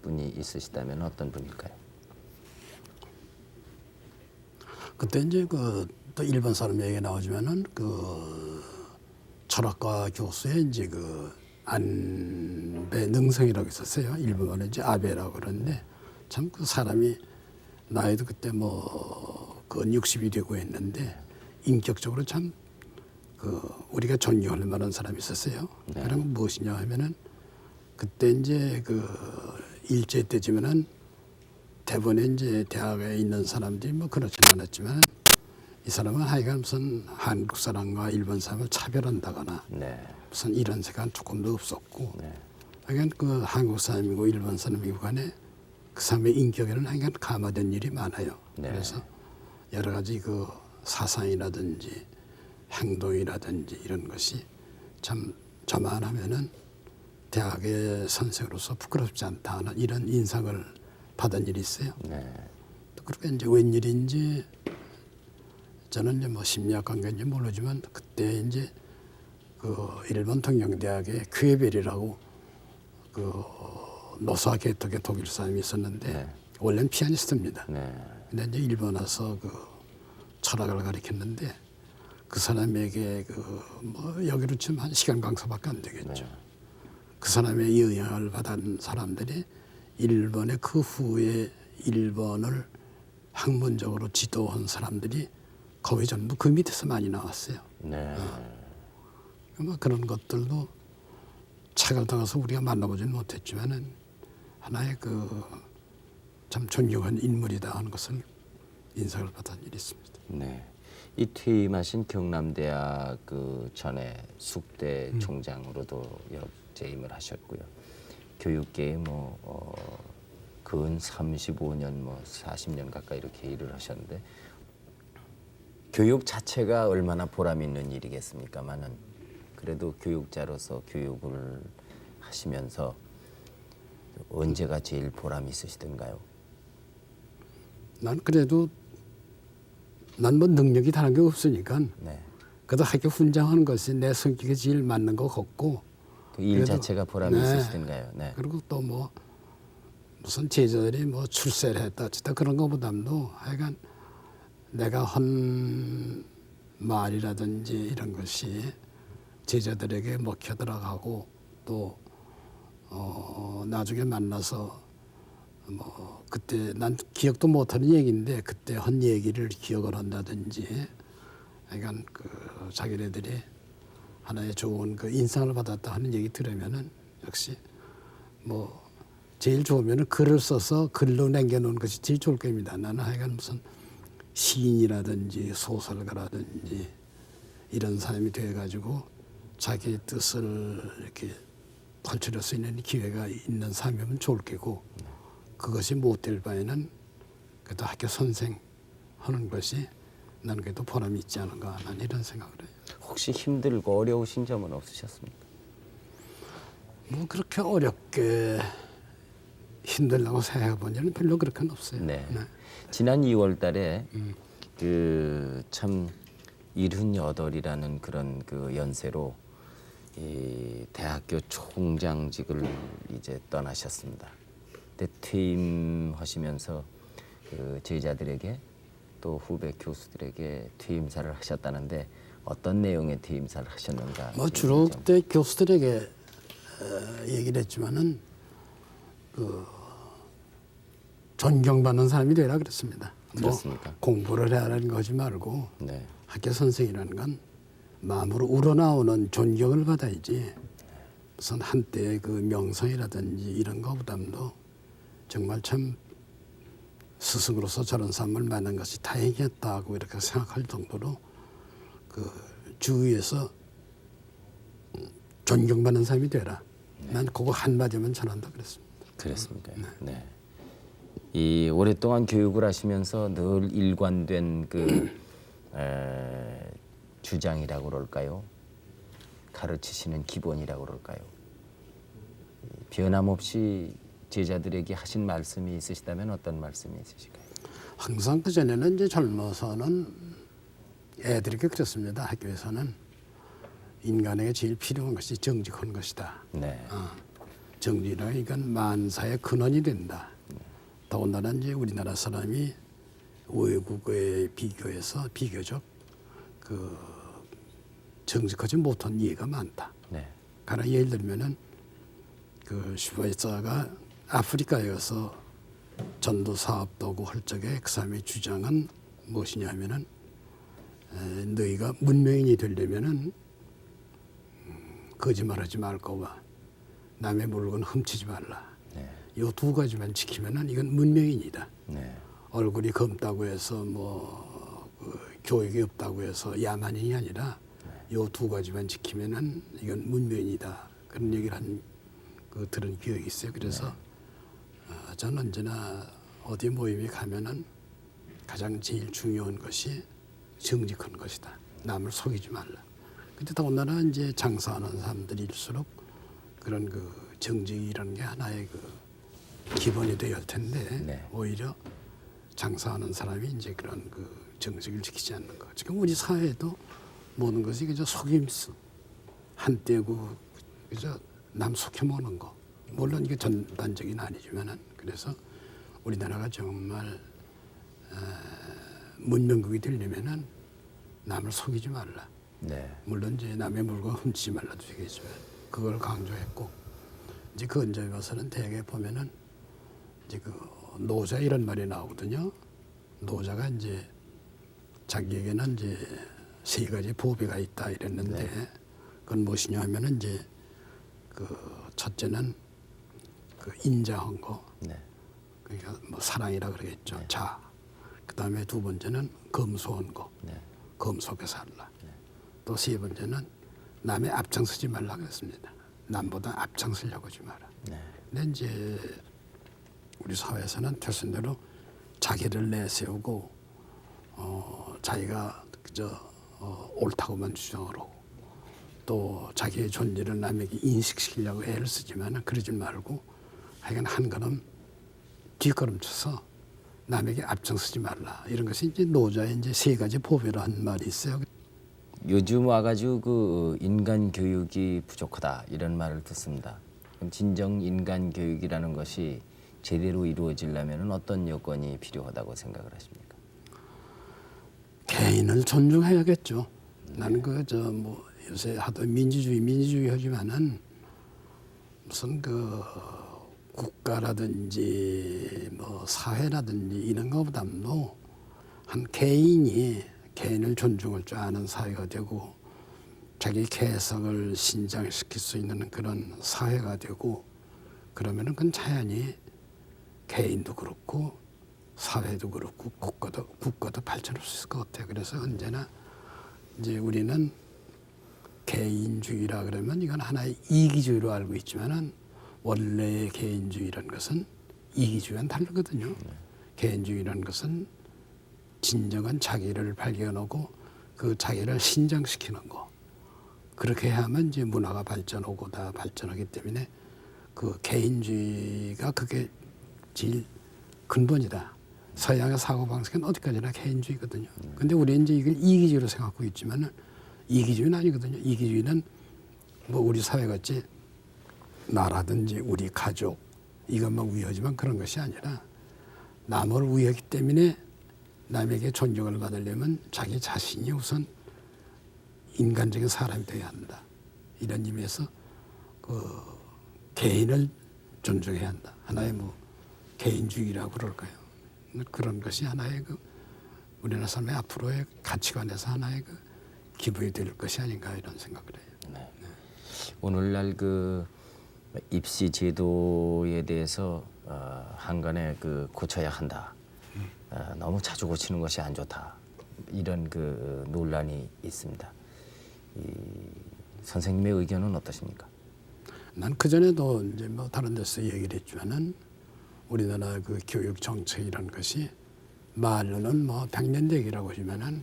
분이 있으시다면 어떤 분일까요? 그때 이제 또 일본 사람 얘기 나오지만은 철학과 교수의 이제 안배 능성이라고 있었어요. 일본어는 이제 아베라고 그러는데 참 그 사람이 나이도 그때 그 60이 되고 했는데 인격적으로 참 우리가 존경할 만한 사람이 있었어요. 네. 그런 건 무엇이냐 하면은 그때 이제 일제 때지만은 대부분의 이제 대학에 있는 사람들이 뭐 그렇지는 않았지만 이 사람은 하여간 무슨 한국 사람과 일본 사람을 차별한다거나 네. 무슨 이런 생각은 조금도 없었고 네. 하여간 한국 사람이고 일본 사람이고 간에 그 사람의 인격에는 하여간 감화된 일이 많아요. 네. 그래서 여러 가지 사상이라든지 행동이라든지 이런 것이 참 저만 하면은 대학의 선생으로서 부끄럽지 않다 하는 이런 인상을 받은 일이 있어요. 네. 또 그렇게 이제 웬일인지 저는 이제 뭐 심리학 관계인지 모르지만 그때 이제 일본 동양대학의 퀴에벨이라고 노사 개톡의 독일 사람이 있었는데 네. 원래는 피아니스트입니다. 네. 근데 이제 일본 와서 철학을 가르쳤는데 그 사람에게 여기로 치면 한 시간 강사밖에 안 되겠죠. 네. 그 사람의 영향을 받은 사람들이 일본의 그 후에 일본을 학문적으로 지도한 사람들이 거의 전부 그 밑에서 많이 나왔어요. 네. 뭐 그런 것들도 책을 통해서 우리가 만나보지는 못했지만은 하나의 참 존경한 인물이다 하는 것을 인상을 받은 일이 있습니다. 네. 이 퇴임하신 경남대학 전에 숙대 총장으로도 재임을 하셨고요. 교육계에 근 35년 40년 가까이 이렇게 일을 하셨는데 교육 자체가 얼마나 보람 있는 일이겠습니까만은 그래도 교육자로서 교육을 하시면서 언제가 제일 보람이 있으시던가요? 난 그래도 난 뭐 능력이 다른 게 없으니까 네. 그래도 학교 훈장하는 것이 내 성격에 제일 맞는 것 같고 그 일 그래도, 자체가 보람이 네. 있으시던가요? 네. 그리고 또 무슨 제자들이 출세를 했다 어쨌다 그런 것보다도 하여간 내가 한 말이라든지 이런 것이 제자들에게 먹혀 들어가고 또 나중에 만나서 그때 난 기억도 못하는 얘기인데 그때 한 얘기를 기억을 한다든지 하여간 자기네들이 하나의 좋은 인상을 받았다 하는 얘기 들으면은 역시 제일 좋으면은 글을 써서 글로 남겨놓은 것이 제일 좋을 겁니다. 나는 하여간 무슨 시인이라든지 소설가라든지 이런 사람이 돼가지고 자기 뜻을 이렇게 펼칠 수 있는 기회가 있는 사람이면 좋을 거고 그것이 못 될 바에는 그래도 학교 선생 하는 것이 난 그래도 보람이 있지 않은가 난 이런 생각을 해요. 혹시 힘들고 어려우신 점은 없으셨습니까? 그렇게 어렵게 힘들다고 생각해본 일은 별로 그렇게는 없어요. 네. 지난 2월달에 음. 그 참 78이라는 그런 그 연세로 이 대학교 총장직을 이제 떠나셨습니다. 그때 퇴임하시면서 그 제자들에게 또 후배 교수들에게 퇴임사를 하셨다는데 어떤 내용의 퇴임사를 하셨는가? 뭐 주로 그때 교수들에게 얘기를 했지만은 그 존경받는 사람이 되라 그랬습니다. 그렇습니까? 뭐 공부를 해라는 거지 말고 네. 학교 선생이라는 건 마음으로 우러나오는 존경을 받아야지 무슨 한때의 그 명성이라든지 이런 거보다도 정말 참 스승으로서 저런 사람을 만난 것이 다행이었다고 이렇게 생각할 정도로 그 주위에서 존경받는 사람이 되라. 난 그거 한마디만 전한다 그랬습니다. 그렇습니까? 네. 이 오랫동안 교육을 하시면서 늘 일관된 그 주장이라고 그럴까요? 가르치시는 기본이라고 그럴까요? 변함없이 제자들에게 하신 말씀이 있으시다면 어떤 말씀이 있으실까요? 항상 그 전에는 이제 젊어서는 애들에게 그랬습니다. 학교에서는 인간에게 제일 필요한 것이 정직한 것이다. 네. 정직이란 이건 만사의 근원이 된다. 더군다나 이제 우리나라 사람이 외국에 비교해서 비교적 그 정직하지 못한 예가 많다. 네. 가령 예를 들면은 그 슈바이처가 아프리카에 가서 전도 사업도 하고 할 적에 그 사람의 주장은 무엇이냐면은 너희가 문명인이 되려면은 거짓말하지 말 거와 남의 물건 훔치지 말라. 네. 이 두 가지만 지키면은 이건 문명인이다. 네. 얼굴이 검다고 해서 그 교육이 없다고 해서 야만인이 아니라 이 두 가지만 지키면은 이건 문명인이다. 그런 얘기를 들은 기억이 있어요. 그래서 저는 언제나 어디 모임에 가면은 가장 제일 중요한 것이 정직한 것이다. 남을 속이지 말라. 근데 더군다나 이제 장사하는 사람들일수록 그런 그 정직이라는 게 하나의 그 기본이 되어야 할 텐데 네. 오히려 장사하는 사람이 이제 그런 그 정직을 지키지 않는 것. 지금 우리 사회에도 모든 것이 그저 속임수, 한때고 그저 남 속여 먹는 거. 물론 이게 전반적인 아니지만은 그래서 우리나라가 정말 문명국이 되려면은 남을 속이지 말라. 네. 물론 이제 남의 물건 훔치지 말라도 되겠지만 그걸 강조했고 이제 그 언저에 와서는 대개 보면은 이제 그 노자 이런 말이 나오거든요. 노자가 이제 자기에게는 이제 세 가지 보배가 있다 이랬는데 그건 무엇이냐 하면은 이제 그 첫째는 그 인자한 거, 네. 그러니까 뭐 사랑이라 그러겠죠. 네. 자, 그 다음에 두 번째는 검소한 거, 네. 검소하게 살라. 또 세 번째는 남의 앞장서지 말라 그랬습니다. 남보다 앞장서려고 하지 마라. 네. 근데 이제 우리 사회에서는 결선대로 자기를 내세우고 자기가 그저 옳다고만 주장을 하고 또 자기의 존재를 남에게 인식시키려고 애를 쓰지만 그러지 말고 하여간 한 걸음 뒷걸음쳐서 남에게 앞장서지 말라. 이런 것이 이제 노자의 이제 세 가지 보배라는 말이 있어요. 요즘 와가지고 그 인간 교육이 부족하다 이런 말을 듣습니다. 그럼 진정 인간 교육이라는 것이 제대로 이루어지려면 어떤 여건이 필요하다고 생각을 하십니까? 개인을 존중해야겠죠. 나는 뭐 요새 하도 민주주의 하지만은 무슨 그 국가라든지 뭐 사회라든지 이런 것보다도 한 개인이 개인을 존중할 줄 아는 사회가 되고 자기 개성을 신장시킬 수 있는 그런 사회가 되고 그러면은 그건 자연히 개인도 그렇고 사회도 그렇고 국가도 발전할 수 있을 것 같아요. 그래서 언제나 이제 우리는 개인주의라 그러면 이건 하나의 이기주의로 알고 있지만은 원래의 개인주의라는 것은 이기주의와는 다르거든요. 개인주의라는 것은 진정한 자기를 발견하고 그 자기를 신장시키는 거. 그렇게 해야만 이제 문화가 발전하고 다 발전하기 때문에 그 개인주의가 그게 제일 근본이다. 서양의 사고방식은 어디까지나 개인주의거든요. 근데 우리는 이제 이걸 이기주의로 생각하고 있지만은 이기주의는 아니거든요. 이기주의는 뭐 우리 사회같이 나라든지 우리 가족 이것만 우위하지만 그런 것이 아니라 남을 우위하기 때문에 남에게 존경을 받으려면 자기 자신이 우선 인간적인 사람이 되어야 한다. 이런 의미에서 그 개인을 존중해야 한다. 하나의 뭐 개인주의라고 그럴까요? 그런 것이 하나의 그 우리나라 사람의 앞으로의 가치관에서 하나의 그 기부이 될 것이 아닌가 이런 생각을 해요. 네. 오늘날 그 입시 제도에 대해서 한간에 그 고쳐야 한다. 너무 자주 고치는 것이 안 좋다. 이런 그 논란이 있습니다. 선생님의 의견은 어떠십니까? 난 그 전에도 이제 뭐 다른 데서 얘기를 했지만은 우리나라 그 교육 정책이라는 것이 말로는 뭐 100년 대기라고 하지만은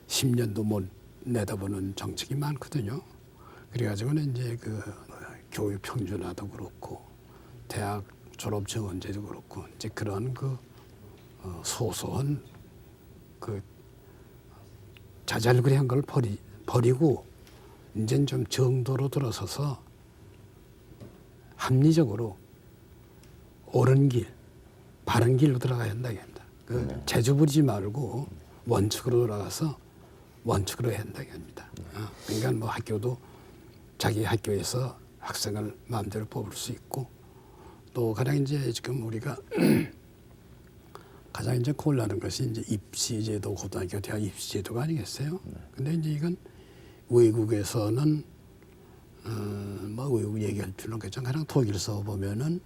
10년도 못 내다보는 정책이 많거든요. 그래가지고는 이제 그 교육 평준화도 그렇고 대학 졸업 정원제도 그렇고 이제 그런 그 소소한 그 자잘그레한 걸 버리고 이제는 좀 정도로 들어서서 합리적으로 옳은 길, 바른 길로 들어가야 한다고 합니다. 그 재주 부리지 말고 원칙으로 돌아가서 원칙으로 해야 한다고 합니다. 그러니까 뭐 학교도 자기 학교에서 학생을 마음대로 뽑을 수 있고 또 가장 이제 지금 우리가 가장 이제 곤란한 것이 이제 입시제도, 고등학교, 대학 입시제도가 아니겠어요? 근데 이제 이건 외국에서는 뭐 외국 얘기할 필요는 없겠지만 가령 독일서 보면은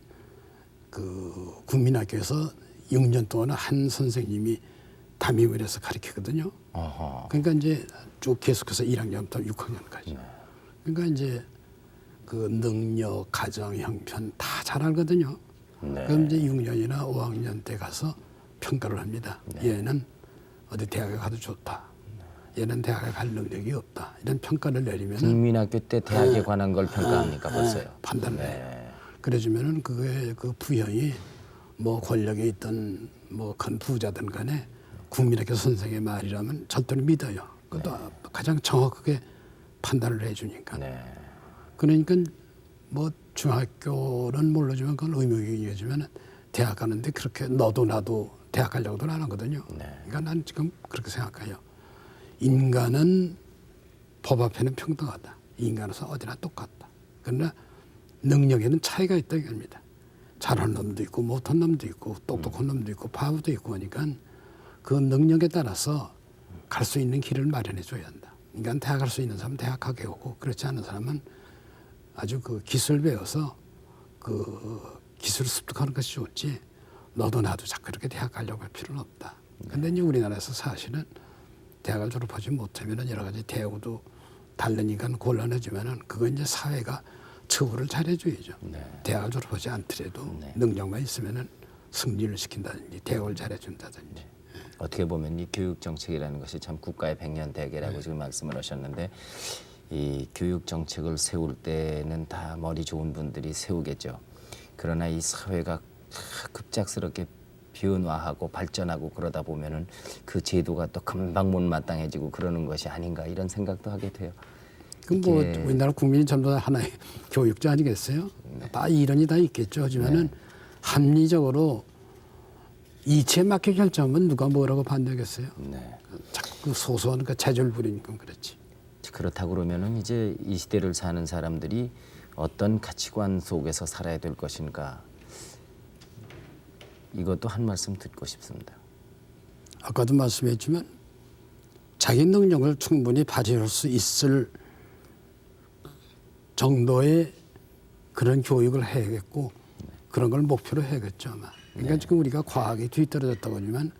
그 국민학교에서 6년 동안 한 선생님이 담임을 해서 가르치거든요. 그러니까 이제 쭉 계속해서 1학년부터 6학년까지. 그러니까 이제 그 능력, 가정, 형편 다 잘 알거든요. 네. 그럼 이제 6년이나 5학년 때 가서 평가를 합니다. 얘는 어디 대학에 가도 좋다. 얘는 대학에 갈 능력이 없다. 이런 평가를 내리면 국민학교 때 대학에 관한 걸 평가합니까 벌써요? 판단을 해요. 그래주면은 그게 그 부형이 뭐 권력에 있던 뭐 큰 부자든 간에 국민학교 선생의 말이라면 절대로 믿어요. 그것도 가장 정확하게 판단을 해주니까. 네. 그러니까 뭐 중학교는 모르지만 그건 의무교육이지만 대학 가는데 그렇게 너도 나도 대학 가려고도 안 하거든요. 그러니까 난 지금 그렇게 생각해요. 인간은 법 앞에는 평등하다. 인간으로서 어디나 똑같다. 그러나 능력에는 차이가 있다고 합니다. 잘하는 놈도 있고 못한 놈도 있고 똑똑한 놈도 있고 바보도 있고 하니까 그 능력에 따라서 갈 수 있는 길을 마련해 줘야 한다. 그러니까 대학 갈 수 있는 사람은 대학 가게 오고 그렇지 않은 사람은 아주 그 기술 배워서 그 기술 습득하는 것이 좋지 너도 나도 자꾸 이렇게 대학 가려고 할 필요는 없다. 근데 이제 우리나라에서 사실은 대학을 졸업하지 못하면은 여러 가지 대우도 다르니까 곤란하지만은 그건 이제 사회가 처우를 잘해줘야죠. 대학을 졸업하지 않더라도 능력만 있으면은 승진을 시킨다든지 대우를 잘해준다든지. 어떻게 보면 이 교육 정책이라는 것이 참 국가의 백년대계라고 지금 말씀을 하셨는데 이 교육 정책을 세울 때는 다 머리 좋은 분들이 세우겠죠. 그러나 이 사회가 급작스럽게 변화하고 발전하고 그러다 보면은 그 제도가 또 금방 못마땅해지고 그러는 것이 아닌가 이런 생각도 하게 돼요. 그럼 뭐 우리나라 국민이 전부 다 하나의 교육자 아니겠어요? 다 이론이 다 있겠죠. 하지만은 합리적으로 이치에 맞게 결정하면 누가 뭐라고 반대하겠어요? 자꾸 소소한 그 재줄 부리니까 그렇지. 그렇다고 그러면은 이제 이 시대를 사는 사람들이 어떤 가치관 속에서 살아야 될 것인가 이것도 한 말씀 듣고 싶습니다. 아까도 말씀했지만 자기 능력을 충분히 발휘할 수 있을 정도의 그런 교육을 해야겠고 그런 걸 목표로 해야겠죠 아마. 그러니까 지금 우리가 과학이 뒤떨어졌다고 하지만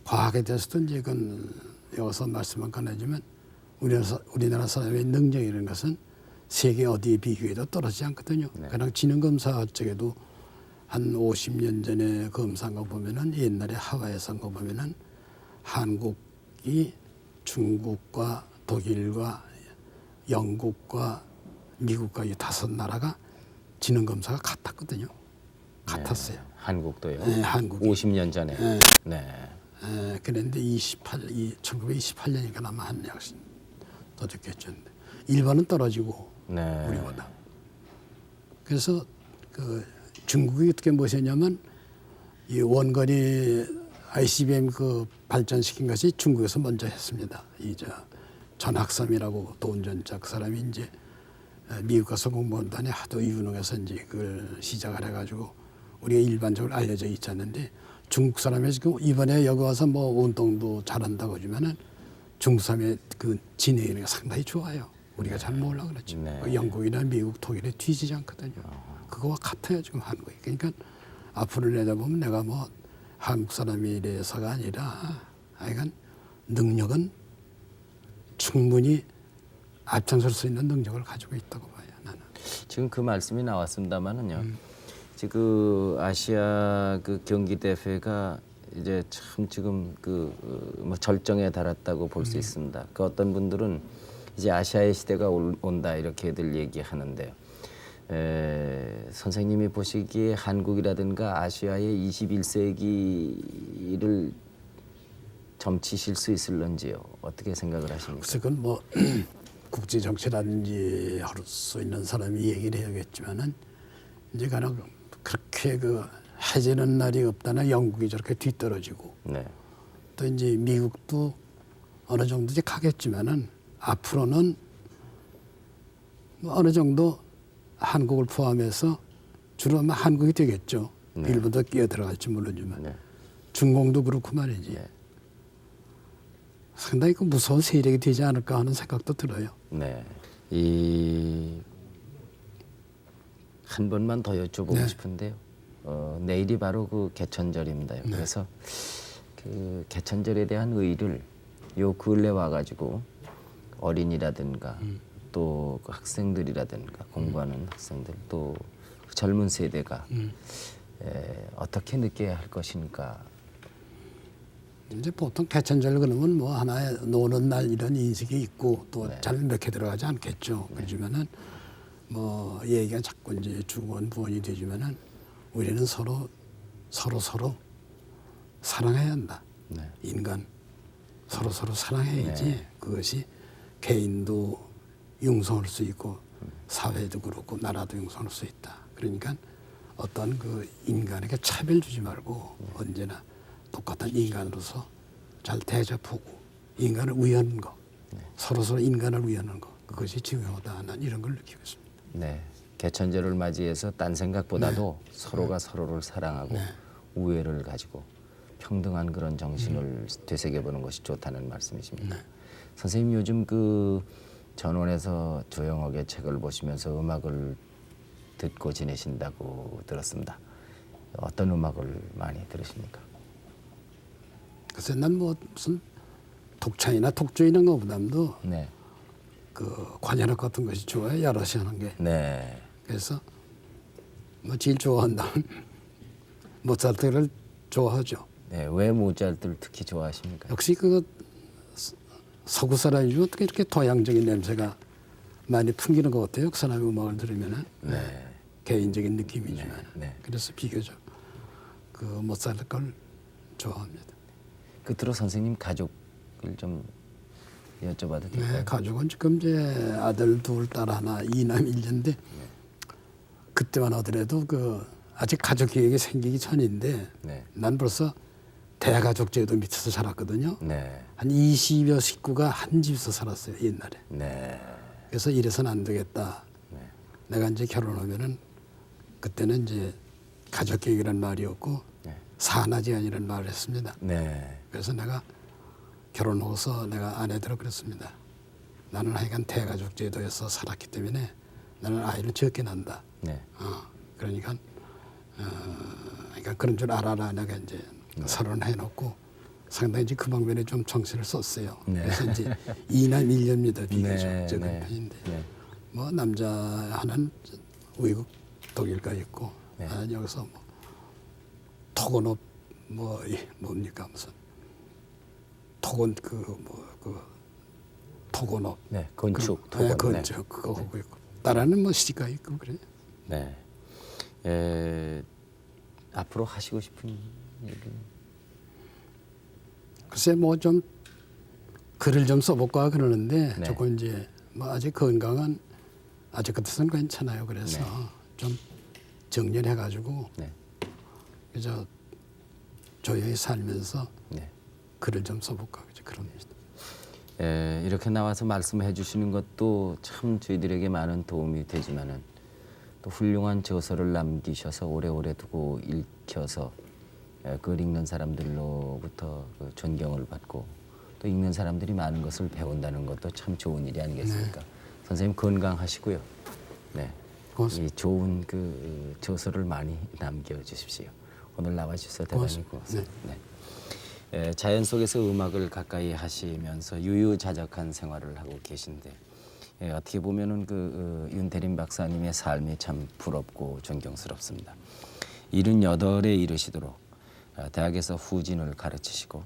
과학에 대해서도 이제 그건 여기서 말씀은 꺼내지만 우리나라 사람의 능력이라는 것은 세계 어디에 비교해도 떨어지지 않거든요. 그냥 지능검사 쪽에도 한 50년 전에 검사한 거 보면은 옛날에 하와이에서 한 거 보면은 한국이 중국과 독일과 영국과 미국과 이 5나라가 지능검사가 같았거든요. 같았어요. 한국도요. 네, 한국이. 50년 전에. 네. 네. 그런데 1928년인가 아마 한 약신 더 좋겠죠. 일본은 떨어지고 네. 우리보다. 그래서 그 중국이 어떻게 보셨냐면 이 원거리 ICBM 그 발전시킨 것이 중국에서 먼저 했습니다. 이제 전학삼이라고 또 운전자 그 사람이 이제 미국 가서 공부한 다음에 하도 유능해서 이제 그걸 시작을 해가지고 우리가 일반적으로 알려져 있지 않는데 중국 사람이 지금 이번에 여기 와서 뭐 운동도 잘한다고 하지만은 중국 사람의 그 지능이 상당히 좋아요. 우리가 잘 몰라 그렇죠. 네. 영국이나 미국, 독일에 뒤지지 않거든요. 그거와 같아요 지금 한국이. 그러니까 앞으로 내다보면 내가 뭐 한국 사람이래서가 아니라 하여간 능력은 충분히 앞장설 수 있는 능력을 가지고 있다고 봐요. 나는. 지금 그 말씀이 나왔습니다만은요. 지금 아시아 그 경기 대회가 이제 참 지금 뭐 절정에 달았다고 볼 수 있습니다. 그 어떤 분들은 이제 아시아의 시대가 온다 이렇게들 얘기하는데요. 선생님이 보시기에 한국이라든가 아시아의 21세기를 점치실 수 있을런지요? 어떻게 생각을 하십니까? 그래서 그건 뭐 국제 정치라든지 할 수 있는 사람이 얘기를 해야겠지만은 이제 가령 그렇게 그 해지는 날이 없다나 영국이 저렇게 뒤떨어지고 네. 또 이제 미국도 어느 정도 이제 가겠지만은 앞으로는 뭐 어느 정도 한국을 포함해서 주로 아마 한국이 되겠죠. 네. 일본도 끼어 들어갈지 모르지만 네. 중공도 그렇고 말이지. 네. 상당히 그 무서운 세력이 되지 않을까 하는 생각도 들어요. 네. 한 번만 더 여쭤보고 네. 싶은데요. 내일이 바로 그 개천절입니다. 그래서 그 개천절에 대한 의의를 요 근래 와가지고 어린이라든가 또그 학생들이라든가 공부하는 학생들 또 젊은 세대가 어떻게 느껴야 할 것인가. 이제 보통 개천절 그러면 뭐 하나의 노는 날 이런 인식이 있고 또 네. 잘 몇개 들어가지 않겠죠. 그러지만은 뭐 얘기가 자꾸 이제 주건 부원이 되지만은 우리는 서로 사랑해야 한다. 네. 인간 서로 사랑해야지 네. 그것이 개인도 융성할 수 있고 사회도 그렇고 나라도 융성할 수 있다. 그러니까 어떤 그 인간에게 차별 주지 말고 언제나 똑같은 인간으로서 잘 대접하고 인간을 위하는 거, 서로 인간을 위하는 거 그것이 중요하다. 난 이런 걸 느끼고 있습니다. 네. 개천절을 맞이해서 딴 생각보다도 서로가 서로를 사랑하고 우애를 가지고 평등한 그런 정신을 되새겨보는 것이 좋다는 말씀이십니다. 선생님 요즘 그 전원에서 조용하게 책을 보시면서 음악을 듣고 지내신다고 들었습니다. 어떤 음악을 많이 들으십니까? 그래서 난 뭐 무슨 독창이나 독주 이런 거보다도 네. 그 관현악 같은 것이 좋아요. 여럿이 하는 게. 네. 그래서 뭐 제일 좋아한다면 모차르트를 좋아하죠. 네. 왜 모차르트를 특히 좋아하십니까? 역시 그 서구 사람이면 어떻게 이렇게 도양적인 냄새가 많이 풍기는 것 같아요. 그 사람의 음악을 들으면은 네. 개인적인 느낌이지만 네. 그래서 비교적 그 모차르트 걸 좋아합니다. 끝으로 선생님 가족을 좀 여쭤봐도 될까요? 네, 가족은 지금 이제 아들 둘, 딸 하나, 이남 일녀인데 그때만 하더라도 그 아직 가족 계획이 생기기 전인데 네. 난 벌써 대가족 제도 밑에서 살았거든요. 네. 한 20여 식구가 한 집에서 살았어요 옛날에. 네. 그래서 이래서는 안 되겠다. 네. 내가 이제 결혼하면은 그때는 이제 가족 계획이라는 말이 없고 네. 산하제한이라는 말을 했습니다. 네. 그래서 내가 결혼하고서 내가 아내들을 그랬습니다. 나는 하여간 대가족 제도에서 살았기 때문에 나는 아이를 적게 낳는다. 네. 그러니까 그런 줄 알아라. 내가 이제 서론을 해놓고 상당히 이제 그 방면에 좀 정신을 썼어요. 네. 그래서 이제 이남 일녀입니다. 비교적 네, 적은 네, 편인데 네. 뭐 남자 하나는 외국 독일 가 있고 네. 하나는 여기서 뭐 토건업 뭡니까 무슨 토건 토건업 네. 건축, 네, 토건. 건축 그거 하고 있고 딸아는 뭐 시집가 있고 그래. 네. 앞으로 하시고 싶은 얘기. 글쎄 뭐 좀 글을 좀 써볼까 그러는데 네. 조금 이제 뭐 아직 건강은 아직 같아서는 괜찮아요. 그래서 좀 정리를 해가지고 네. 그저 조용히 살면서 네. 글을 좀 써볼까 그런. 이렇게 나와서 말씀해 주시는 것도 참 저희들에게 많은 도움이 되지만은 또 훌륭한 저서를 남기셔서 오래오래 두고 읽혀서 그걸 읽는 사람들로부터 그 존경을 받고 또 읽는 사람들이 많은 것을 배운다는 것도 참 좋은 일이 아니겠습니까? 선생님 건강하시고요. 네, 고맙습니다. 이 좋은 그 저서를 많이 남겨 주십시오. 오늘 나와 주셔서 대단히 고맙습니다. 네. 자연 속에서 음악을 가까이 하시면서 유유자적한 생활을 하고 계신데 어떻게 보면은 그 윤태림 박사님의 삶이 참 부럽고 존경스럽습니다. 78에 이르시도록 대학에서 후진을 가르치시고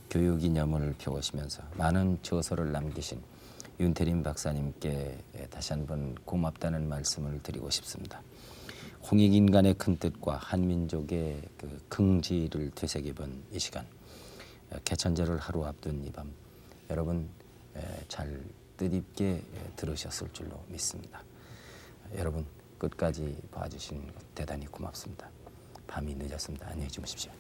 교육 이념을 펴오시면서 많은 저서를 남기신 윤태림 박사님께 다시 한번 고맙다는 말씀을 드리고 싶습니다. 홍익인간의 큰 뜻과 한민족의 그 긍지를 되새겨본 이 시간, 개천절을 하루 앞둔 이 밤, 여러분 잘 뜻있게 들으셨을 줄로 믿습니다. 여러분 끝까지 봐주신 것 대단히 고맙습니다. 밤이 늦었습니다. 안녕히 주무십시오.